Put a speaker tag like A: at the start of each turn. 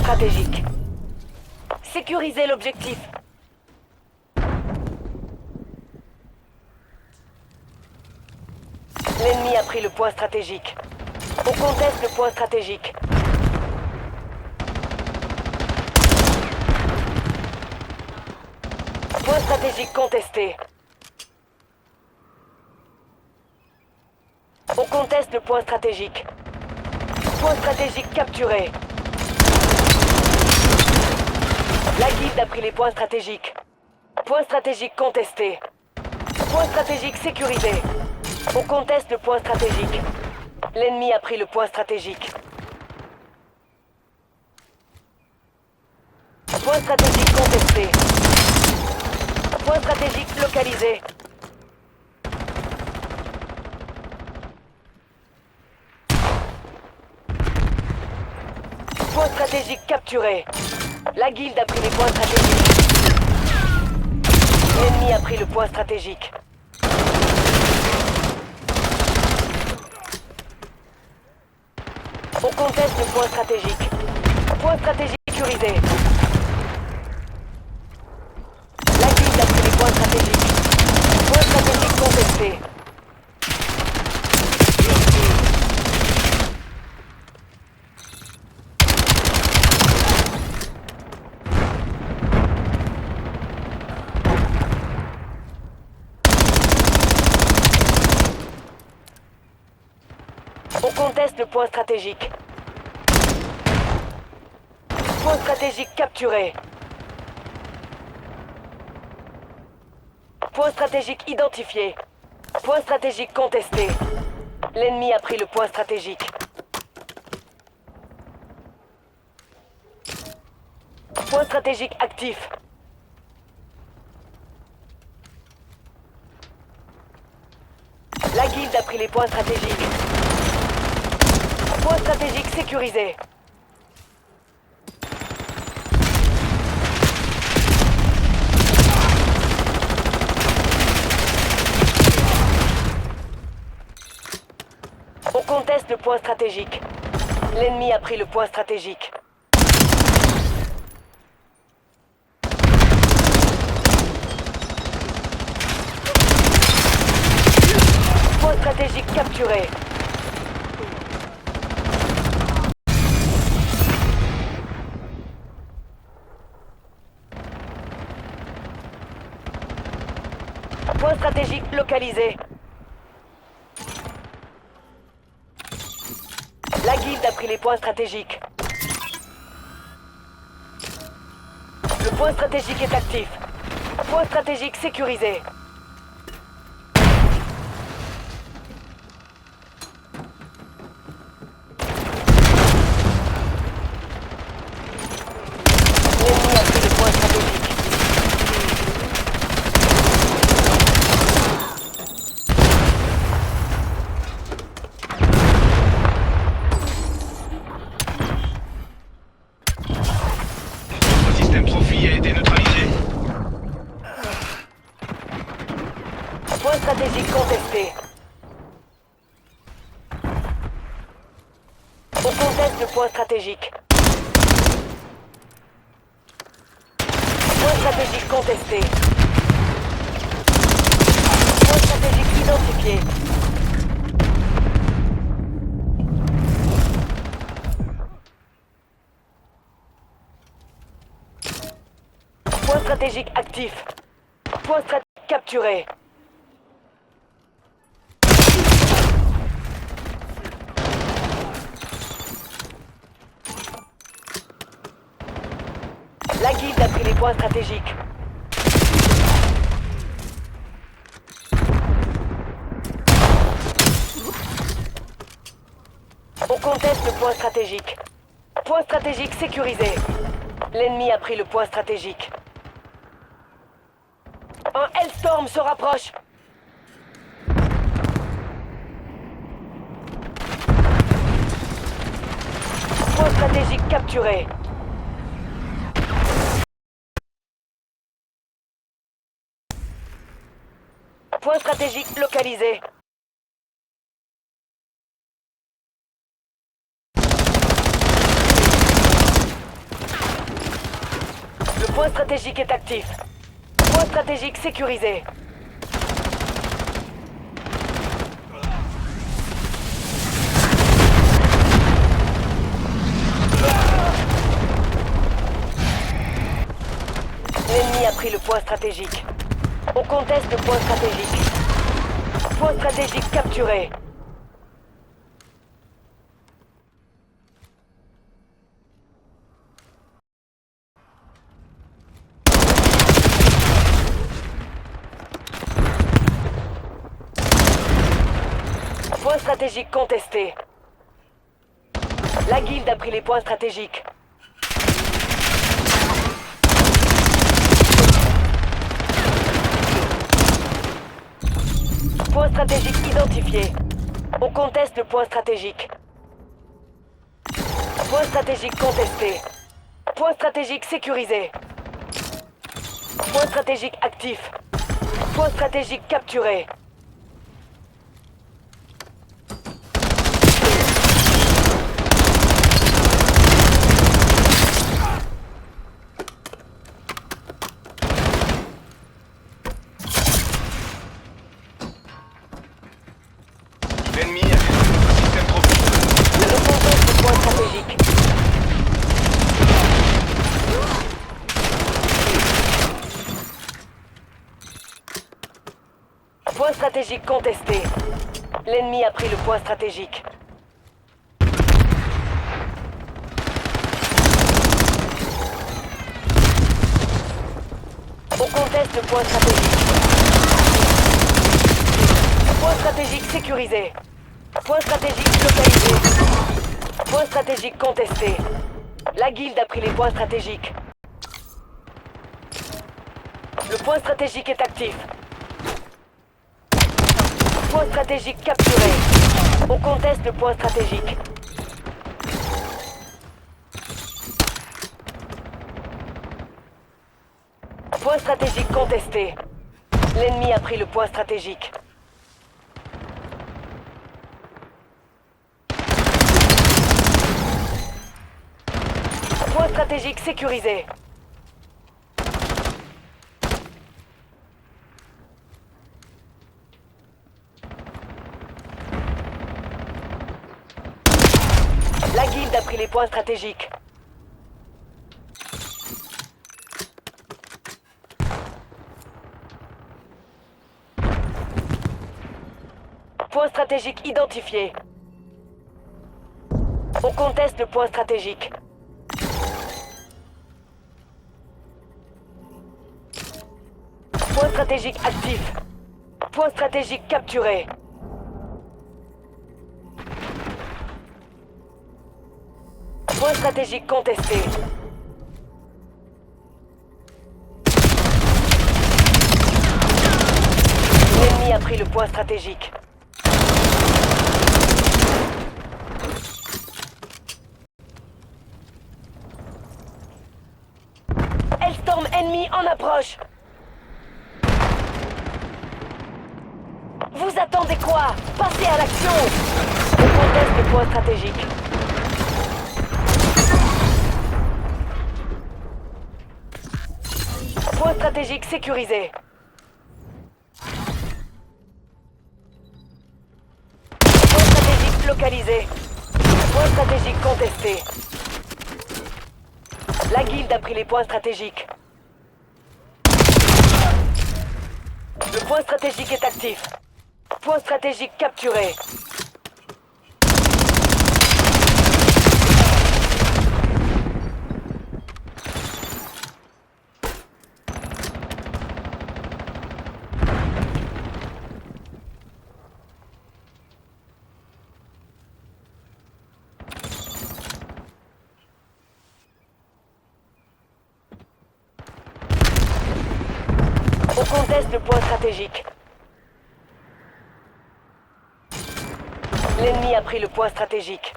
A: stratégique. Sécurisez l'objectif. L'ennemi a pris le point stratégique. On conteste le point stratégique. Point stratégique contesté. On conteste le point stratégique. Point stratégique capturé. La guilde a pris les points stratégiques. Point stratégique contesté. Point stratégique sécurisé. On conteste le point stratégique. L'ennemi a pris le point stratégique. Point stratégique contesté. Point stratégique localisé. Point stratégique capturé. La guilde a pris les points stratégiques. L'ennemi a pris le point stratégique. On conteste le point stratégique. Point stratégique sécurisé. La guilde a pris les points stratégiques. Point stratégique contesté. On conteste le point stratégique. Point stratégique capturé. Point stratégique identifié. Point stratégique contesté. L'ennemi a pris le point stratégique. Point stratégique actif. La guilde a pris les points stratégiques. Point stratégique sécurisé. On conteste le point stratégique. L'ennemi a pris le point stratégique. Point stratégique capturé. Point stratégique localisé. La guilde a pris les points stratégiques. Le point stratégique est actif. Point stratégique sécurisé. L'ennemi a pris les points stratégiques.
B: Le système Trophy a été neutralisé.
A: Point stratégique contesté. On conteste le point stratégique. Point stratégique contesté. Point stratégique identifié. Point stratégique actif. Point stratégique capturé. La guilde a pris les points stratégiques. On conteste le point stratégique. Point stratégique sécurisé. L'ennemi a pris le point stratégique. Un Hellstorm se rapproche. Point stratégique capturé. Point stratégique localisé. Point stratégique est actif. Point stratégique sécurisé. L'ennemi a pris le point stratégique. On conteste le point stratégique. Point stratégique capturé. Point stratégique contesté. La guilde a pris les points stratégiques. Point stratégique identifié. On conteste le point stratégique. Point stratégique contesté. Point stratégique sécurisé. Point stratégique actif. Point stratégique capturé.
B: L'ennemi a détruit notre système trophique.
A: On conteste le point stratégique. Point stratégique contesté. L'ennemi a pris le point stratégique. On conteste le point stratégique. Point stratégique sécurisé. Point stratégique localisé. Point stratégique contesté. La guilde a pris les points stratégiques. Le point stratégique est actif. Point stratégique capturé. On conteste le point stratégique. Point stratégique contesté. L'ennemi a pris le point stratégique. Point stratégique sécurisé. La guilde a pris les points stratégiques. Point stratégique identifié. On conteste le point stratégique. Point stratégique actif. Point stratégique capturé. Point stratégique contesté. L'ennemi a pris le point stratégique. Hellstorm ennemi en approche. Vous attendez quoi? Passez à l'action! On conteste le point stratégique. Point stratégique sécurisé. Point stratégique localisé. Point stratégique contesté. La guilde a pris les points stratégiques. Le point stratégique est actif. Point stratégique capturé. On conteste le point stratégique. L'ennemi a pris le point stratégique.